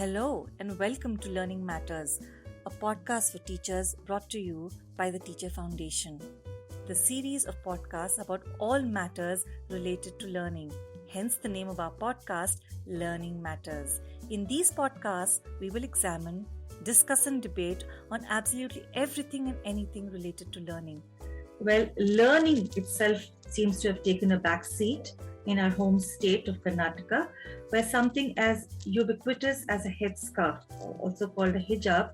Hello and welcome to Learning Matters, a podcast for teachers brought to you by the Teacher Foundation. The series of podcasts about all matters related to learning, hence the name of our podcast, Learning Matters. In these podcasts, we will examine, discuss and debate on absolutely everything and anything related to learning. Well, learning itself seems to have taken a back seat in our home state of Karnataka, where something as ubiquitous as a headscarf, also called a hijab,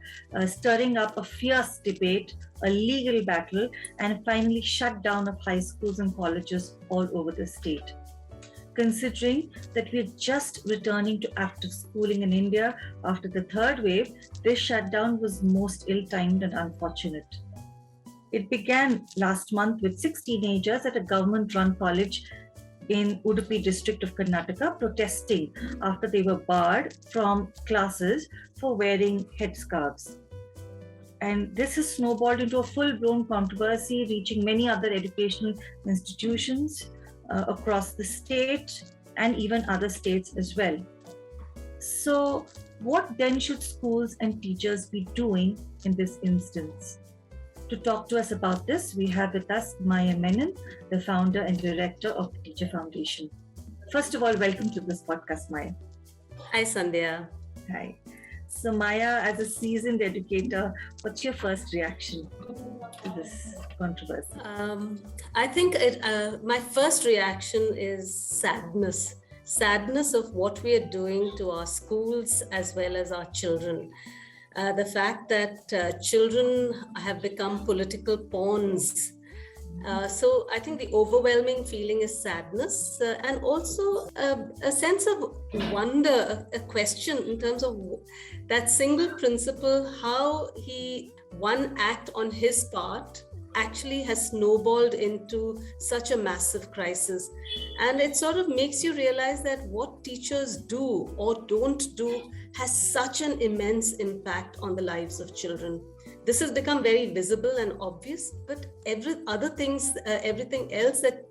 stirring up a fierce debate, a legal battle, and finally shut down of high schools and colleges all over the state. Considering that we're just returning to active schooling in India after the third wave, this shutdown was most ill-timed and unfortunate. It began last month with 6 teenagers at a government-run college in Udupi district of Karnataka protesting after they were barred from classes for wearing headscarves. And this has snowballed into a full-blown controversy, reaching many other educational institutions across the state and even other states as well. So, what then should schools and teachers be doing in this instance? To talk to us about this, we have with us Maya Menon, the founder and director of the Teacher Foundation. First of all, welcome to this podcast, Maya. Hi, Sandhya. Hi. So, Maya, as a seasoned educator, what's your first reaction to this controversy? I think my first reaction is sadness. Sadness of what we are doing to our schools as well as our children. The fact that children have become political pawns. So I think the overwhelming feeling is sadness and also a sense of wonder, a question in terms of that single principle, how one act on his part actually has snowballed into such a massive crisis. And it sort of makes you realize that what teachers do or don't do has such an immense impact on the lives of children. This has become very visible and obvious, but everything else that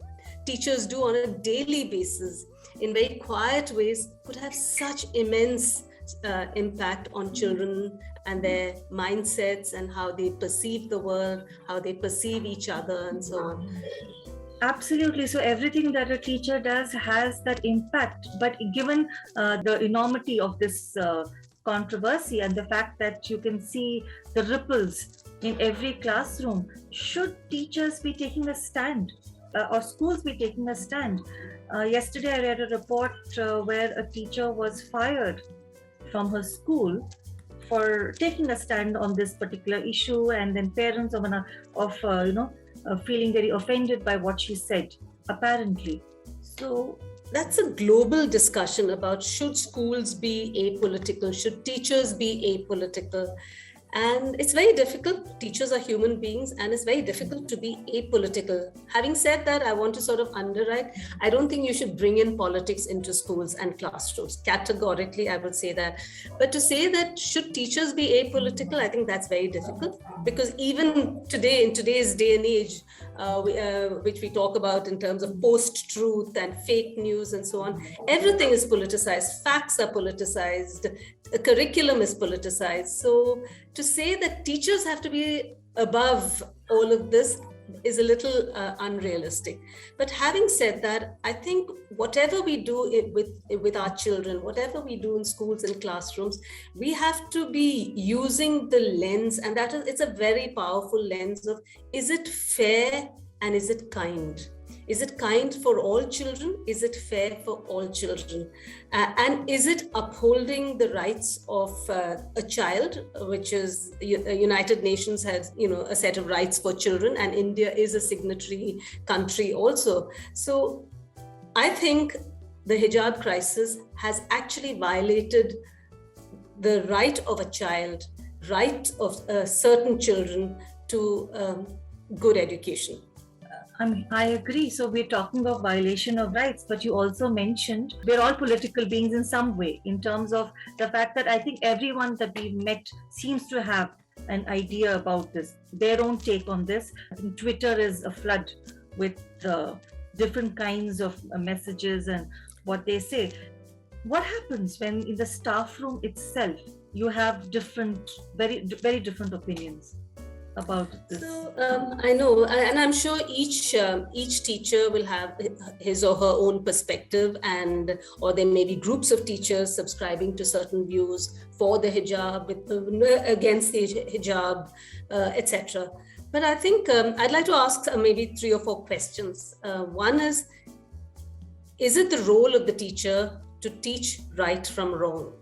teachers do on a daily basis in very quiet ways could have such immense impact on children and their mindsets and how they perceive the world, how they perceive each other, and so on. Absolutely. So everything that a teacher does has that impact. But given the enormity of this controversy and the fact that you can see the ripples in every classroom, should teachers be taking a stand or schools be taking a stand? Yesterday, I read a report where a teacher was fired from her school for taking a stand on this particular issue, and then parents feeling very offended by what she said, apparently. So that's a global discussion about should schools be apolitical, should teachers be apolitical. And it's very difficult. Teachers are human beings, and it's very difficult to be apolitical. Having said that, I want to sort of underwrite, I don't think you should bring in politics into schools and classrooms. Categorically, I would say that. But to say that should teachers be apolitical, I think that's very difficult. Because even today, in today's day and age, which we talk about in terms of post-truth and fake news and so on, everything is politicized. Facts are politicized. The curriculum is politicized. So to say that teachers have to be above all of this is a little unrealistic. But having said that, I think whatever we do with our children, whatever we do in schools and classrooms, we have to be using the lens, and it's a very powerful lens of, is it fair and is it kind? Is it kind for all children? Is it fair for all children? And is it upholding the rights of a child, which is United Nations has, a set of rights for children, and India is a signatory country also. So I think the hijab crisis has actually violated the right of a child, right of certain children to good education. I agree. So we're talking of violation of rights, but you also mentioned we're all political beings in some way, in terms of the fact that I think everyone that we've met seems to have an idea about this, their own take on this. I think Twitter is a flood with different kinds of messages and what they say. what happens when in the staff room itself you have different, very different opinions about this? So I know, and I'm sure each teacher will have his or her own perspective, and or there may be groups of teachers subscribing to certain views for the hijab, against the hijab, etc. But I think I'd like to ask maybe 3 or 4 questions. One is it the role of the teacher to teach right from wrong?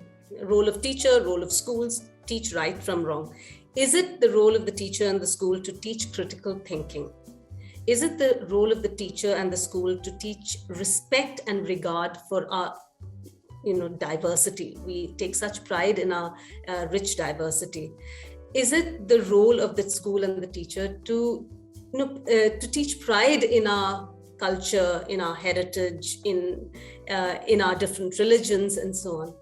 Role of teacher, role of schools, teach right from wrong. Is it the role of the teacher and the school to teach critical thinking? Is it the role of the teacher and the school to teach respect and regard for our diversity? We take such pride in our rich diversity. Is it the role of the school and the teacher to teach pride in our culture, in our heritage, in our different religions, and so on?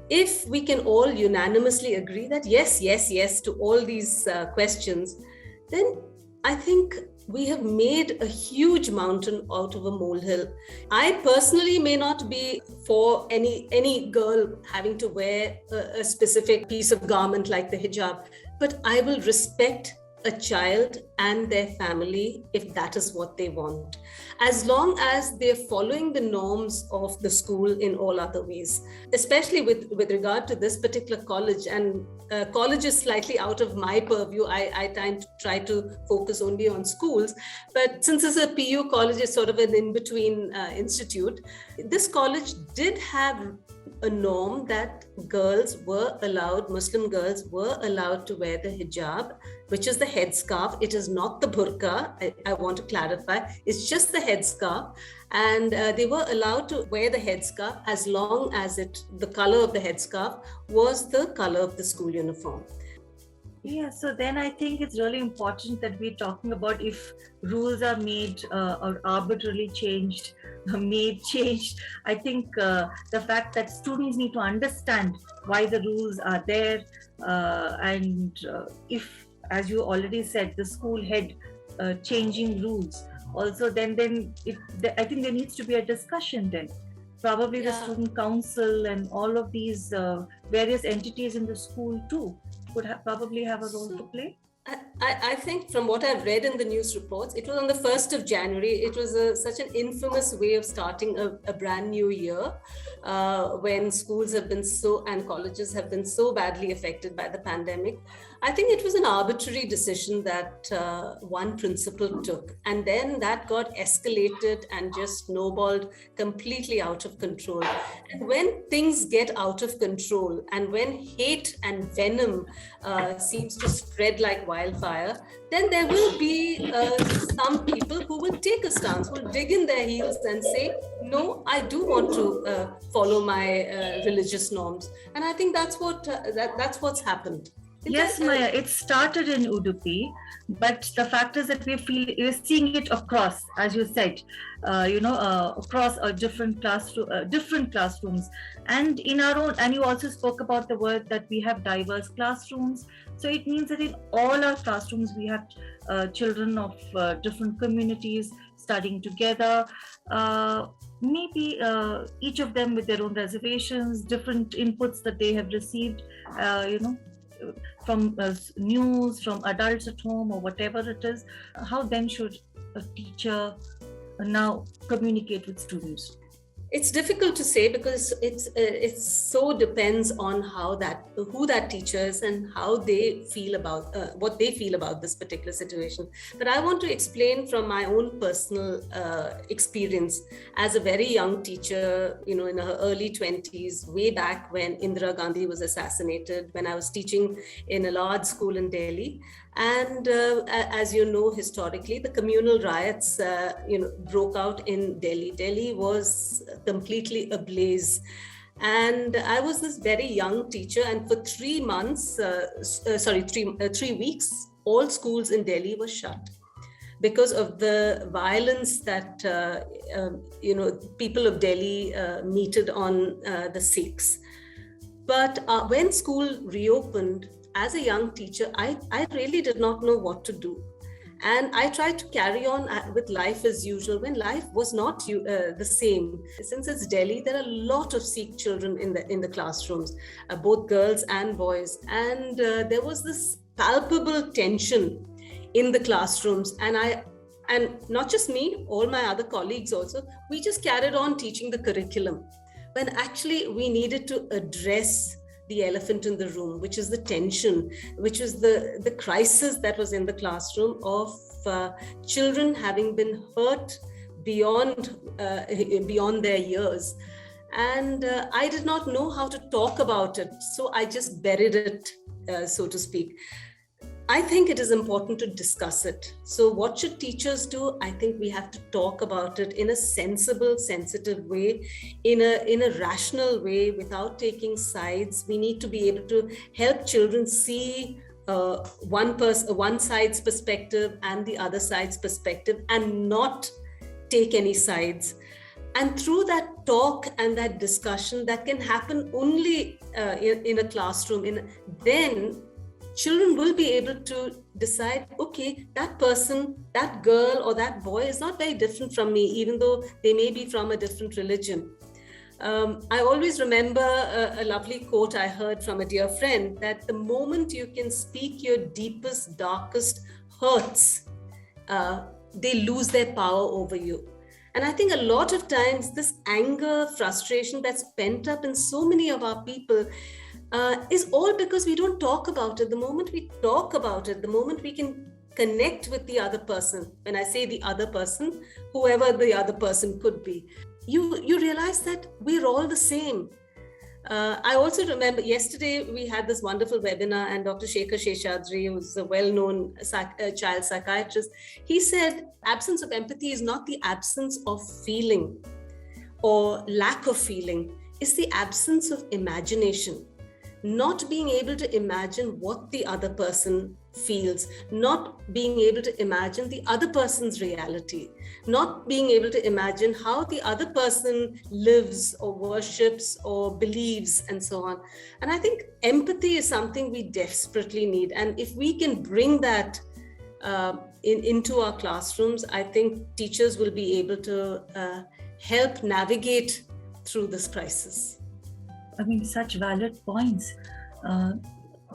If we can all unanimously agree that yes to all these questions, then I think we have made a huge mountain out of a molehill. I personally may not be for any girl having to wear a specific piece of garment like the hijab, but I will respect a child and their family if that is what they want, as long as they're following the norms of the school in all other ways, especially with regard to this particular college. And college is slightly out of my purview. I try to focus only on schools, but since it's a PU college, it's sort of an in-between institute. This college did have a norm that Muslim girls were allowed to wear the hijab, which is the headscarf. It is not the burqa. I want to clarify. It's just the headscarf. And they were allowed to wear the headscarf as long as the color of the headscarf was the color of the school uniform. Yeah, so then I think it's really important that we're talking about if rules are made or arbitrarily changed. I think the fact that students need to understand why the rules are there, and if, as you already said, the school head changing rules also, then I think there needs to be a discussion then. Probably the student council and all of these various entities in the school too would probably have a role to play. I think from what I've read in the news reports, it was on the 1st of January. It was such an infamous way of starting a brand new year when schools have been and colleges have been so badly affected by the pandemic. I think it was an arbitrary decision that one principal took, and then that got escalated and just snowballed completely out of control. And when things get out of control and when hate and venom seems to spread like wildfire, then there will be some people who will take a stance, will dig in their heels and say, no, I do want to follow my religious norms. And I think that's what's happened. Yes, Maya, it started in Udupi, but the fact is that we're seeing it across, as you said, across different classrooms, and in our own. And you also spoke about the word that we have diverse classrooms. So it means that in all our classrooms we have children of different communities studying together. Maybe each of them with their own reservations, different inputs that they have received. From news, from adults at home, or whatever it is. How then should a teacher now communicate with students? It's difficult to say because it so depends on who that teacher is and how they feel about what they feel about this particular situation. But I want to explain from my own personal experience as a very young teacher, in her early 20s, way back when Indira Gandhi was assassinated, when I was teaching in a large school in Delhi. And as you know, historically, the communal riots, broke out in Delhi. Delhi was completely ablaze. And I was this very young teacher. And for 3 months, 3 weeks, all schools in Delhi were shut because of the violence that, people of Delhi meted on the Sikhs. But when school reopened, as a young teacher, I really did not know what to do. And I tried to carry on with life as usual when life was not the same. Since it's Delhi, there are a lot of Sikh children in the classrooms, both girls and boys. And there was this palpable tension in the classrooms. And not just me, all my other colleagues also, we just carried on teaching the curriculum when actually we needed to address the elephant in the room, which is the tension, which is the crisis that was in the classroom of children having been hurt beyond their years. And I did not know how to talk about it, so I just buried it, so to speak. I think it is important to discuss it. So what should teachers do? I think we have to talk about it in a sensible, sensitive way, in a rational way, without taking sides. We need to be able to help children see one side's perspective and the other side's perspective, and not take any sides. And through that talk and that discussion that can happen only in a classroom, then children will be able to decide, okay, that person, that girl or that boy is not very different from me, even though they may be from a different religion. I always remember a lovely quote I heard from a dear friend, that the moment you can speak your deepest, darkest hurts, they lose their power over you. And I think a lot of times this anger, frustration that's pent up in so many of our people is all because we don't talk about it. The moment we talk about it, the moment we can connect with the other person, when I say the other person, whoever the other person could be, you realize that we're all the same. I also remember yesterday we had this wonderful webinar, and Dr. Shekhar Sheshadri, who's a well-known child psychiatrist, he said absence of empathy is not the absence of feeling or lack of feeling, it's the absence of imagination. Not being able to imagine what the other person feels, not being able to imagine the other person's reality, not being able to imagine how the other person lives or worships or believes, and so on. And I think empathy is something we desperately need. And if we can bring that into our classrooms, I think teachers will be able to help navigate through this crisis. I mean, such valid points.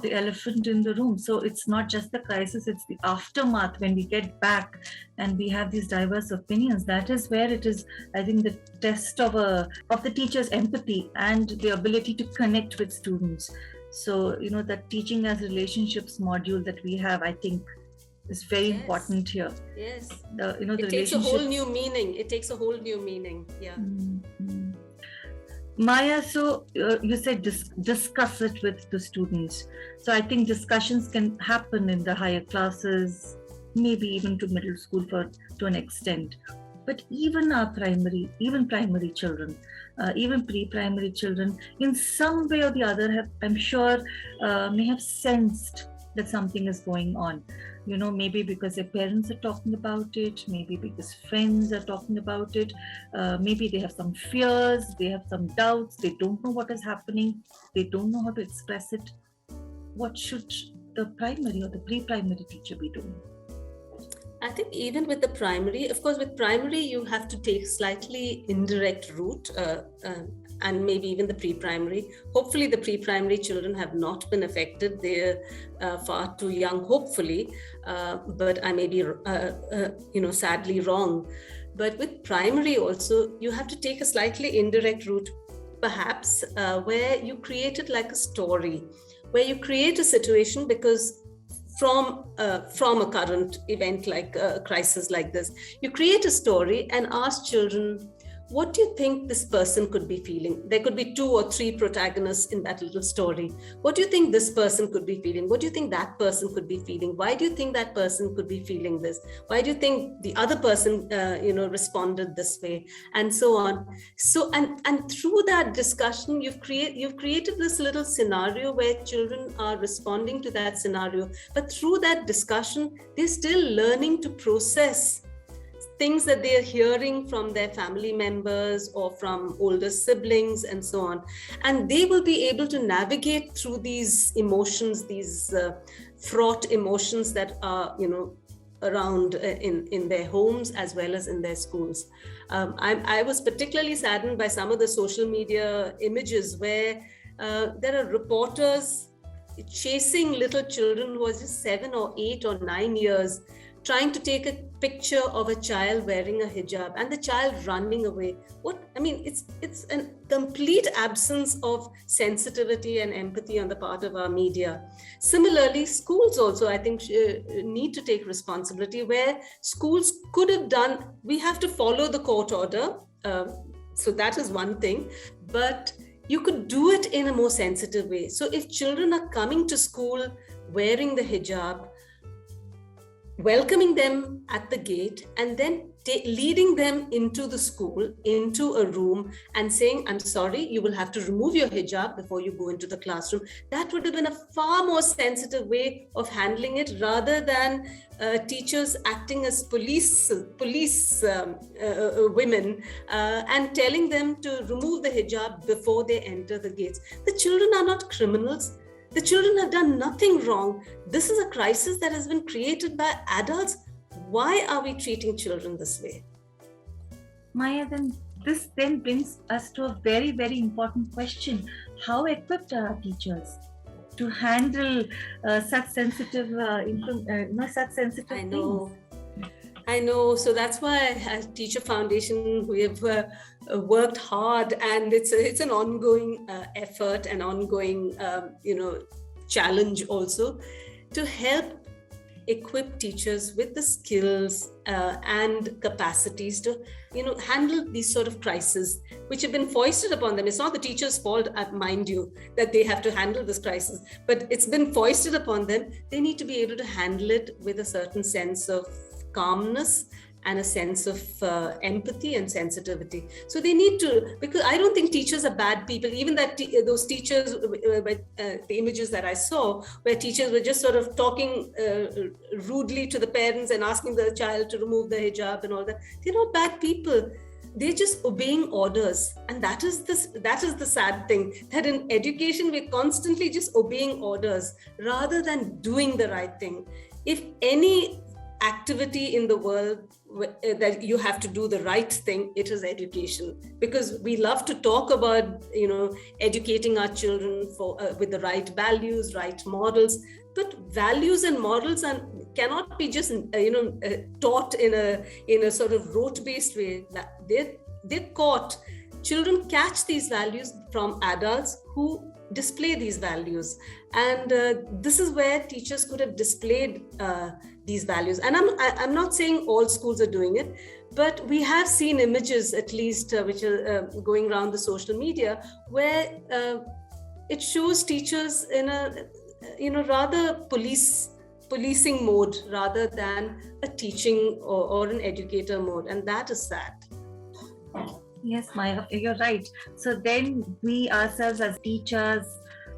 The elephant in the room. So it's not just the crisis, it's the aftermath when we get back and we have these diverse opinions. That is where it is, I think, the test of the teacher's empathy and the ability to connect with students. So, that teaching as relationships module that we have, I think, is very important here. Yes. It takes a whole new meaning. It takes a whole new meaning. Yeah. Mm-hmm. Maya, so you said discuss it with the students. So I think discussions can happen in the higher classes, maybe even to middle school to an extent. But even primary children, even pre-primary children, in some way or the other, I'm sure, may have sensed that something is going on. Maybe because their parents are talking about it, maybe because friends are talking about it, maybe they have some fears, they have some doubts, they don't know what is happening, they don't know how to express it. What should the primary or the pre-primary teacher be doing? I think even with the primary, of course, with primary, you have to take slightly indirect route, and maybe even the pre-primary. Hopefully the pre-primary children have not been affected. They're far too young, hopefully, but I may be, sadly wrong. But with primary also, you have to take a slightly indirect route, perhaps, where you create it like a story, where you create a situation because from a current event like a crisis like this, you create a story and ask children, what do you think this person could be feeling? There could be 2 or 3 protagonists in that little story. What do you think this person could be feeling? What do you think that person could be feeling? Why do you think that person could be feeling this? Why do you think the other person, responded this way? And so on. So, and through that discussion, you've created this little scenario where children are responding to that scenario. But through that discussion, they're still learning to process things that they're hearing from their family members or from older siblings and so on. And they will be able to navigate through these emotions, these fraught emotions that are, around in their homes as well as in their schools. I was particularly saddened by some of the social media images where there are reporters chasing little children who are just 7 or 8 or 9 years, trying to take a picture of a child wearing a hijab and the child running away. It's a complete absence of sensitivity and empathy on the part of our media. Similarly, schools also, I think, need to take responsibility, where schools could have done, we have to follow the court order. So that is one thing, but you could do it in a more sensitive way. So if children are coming to school wearing the hijab, welcoming them at the gate and then leading them into the school, into a room and saying, I'm sorry, you will have to remove your hijab before you go into the classroom. That would have been a far more sensitive way of handling it, rather than teachers acting as police women and telling them to remove the hijab before they enter the gates. The children are not criminals. The children have done nothing wrong. This is a crisis that has been created by adults. Why are we treating children this way? Maya, this brings us to a very, very important question. How equipped are our teachers to handle such sensitive things? I know. So that's why as Teacher Foundation, we have worked hard, and it's an ongoing effort, an ongoing challenge also, to help equip teachers with the skills and capacities to handle these sort of crises which have been foisted upon them. It's not the teacher's fault, mind you, that they have to handle this crisis, but it's been foisted upon them. They need to be able to handle it with a certain sense of calmness and a sense of empathy and sensitivity. So they need to, because I don't think teachers are bad people. Even that those teachers, the images that I saw, where teachers were just sort of talking rudely to the parents and asking the child to remove the hijab and all that. They're not bad people. They're just obeying orders. And that is the sad thing, that in education, we're constantly just obeying orders rather than doing the right thing. If any activity in the world that you have to do the right thing, it is education, because we love to talk about educating our children with the right values, right models, but values and models cannot be just taught in a sort of rote-based way. They're caught. Children catch these values from adults who display these values, and this is where teachers could have displayed these values. And I'm not saying all schools are doing it, but we have seen images, at least which are going around the social media, where it shows teachers in a rather policing mode rather than a teaching or an educator mode, and that is sad. Yes, Maya, you're right. So then we ourselves as teachers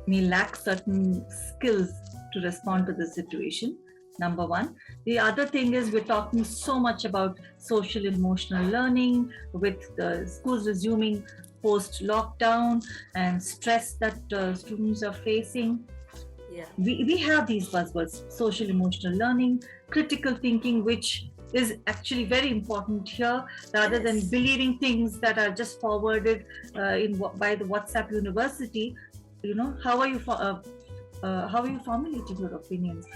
may lack certain skills to respond to the situation. Number one. The other thing is, we're talking so much about social emotional learning with the schools resuming post-lockdown and stress that students are facing. Yeah. We have these buzzwords: social emotional learning, critical thinking, which is actually very important here, rather than believing things that are just forwarded by the WhatsApp University. How are you formulating your opinions?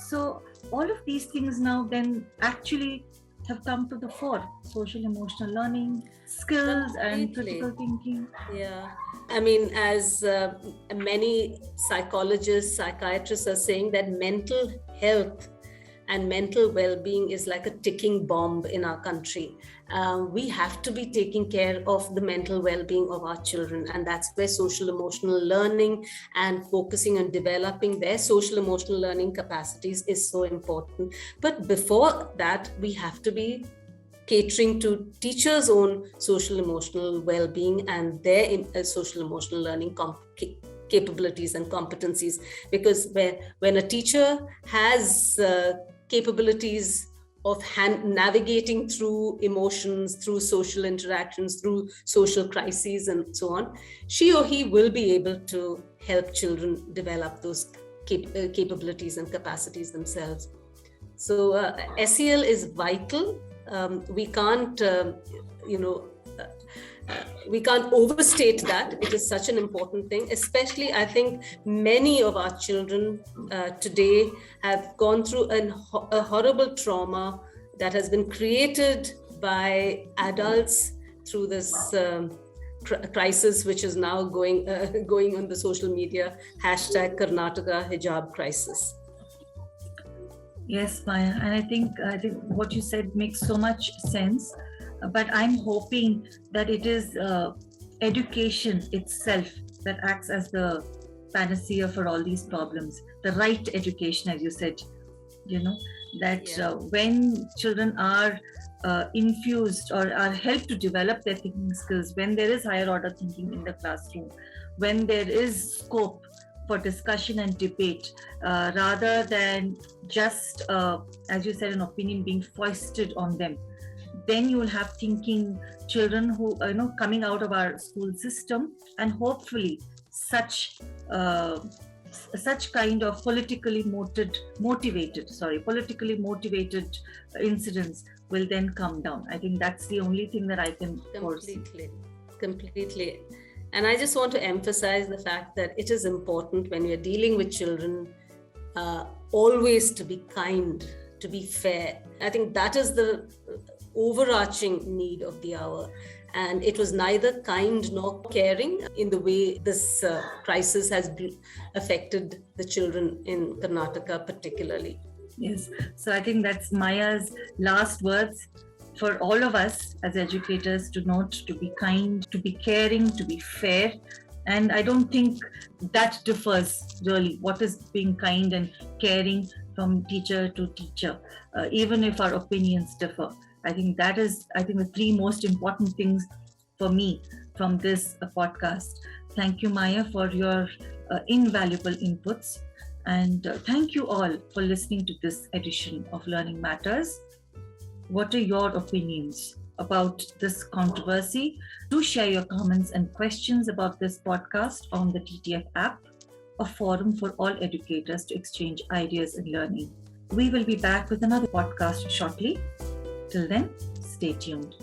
So all of these things now then actually have come to the fore: social emotional learning, skills, and critical thinking. Yeah. I mean, as many psychologists, psychiatrists are saying, that mental health and mental well-being is like a ticking bomb in our country. We have to be taking care of the mental well-being of our children, and that's where social emotional learning and focusing on developing their social emotional learning capacities is so important. But before that, we have to be catering to teachers' own social emotional well-being and their social emotional learning capabilities and competencies, because when a teacher has capabilities of navigating through emotions, through social interactions, through social crises and so on, she or he will be able to help children develop those capabilities and capacities themselves. So SEL is vital. We can't, we can't overstate that. It is such an important thing. Especially, I think many of our children today have gone through a horrible trauma that has been created by adults through this crisis, which is now going on the social media, hashtag Karnataka Hijab crisis. Yes, Maya, and I think what you said makes so much sense. But I'm hoping that it is education itself that acts as the panacea for all these problems. The right education, as you said, when children are infused or are helped to develop their thinking skills, when there is higher order thinking in the classroom, when there is scope for discussion and debate, rather than just, as you said, an opinion being foisted on them, then you will have thinking children who coming out of our school system, and hopefully such kind of politically motivated incidents will then come down. I think that's the only thing that I can foresee. Completely. And I just want to emphasize the fact that it is important when you're dealing with children always to be kind, to be fair. I think that is the overarching need of the hour. And it was neither kind nor caring in the way this crisis has affected the children in Karnataka particularly. Yes. So I think that's Maya's last words for all of us as educators to note, to be kind, to be caring, to be fair. And I don't think that differs really, what is being kind and caring from teacher to teacher, even if our opinions differ. I think the three most important things for me from this podcast. Thank you, Maya, for your invaluable inputs. And thank you all for listening to this edition of Learning Matters. What are your opinions about this controversy? Do share your comments and questions about this podcast on the TTF app, a forum for all educators to exchange ideas and learning. We will be back with another podcast shortly. Till then, stay tuned.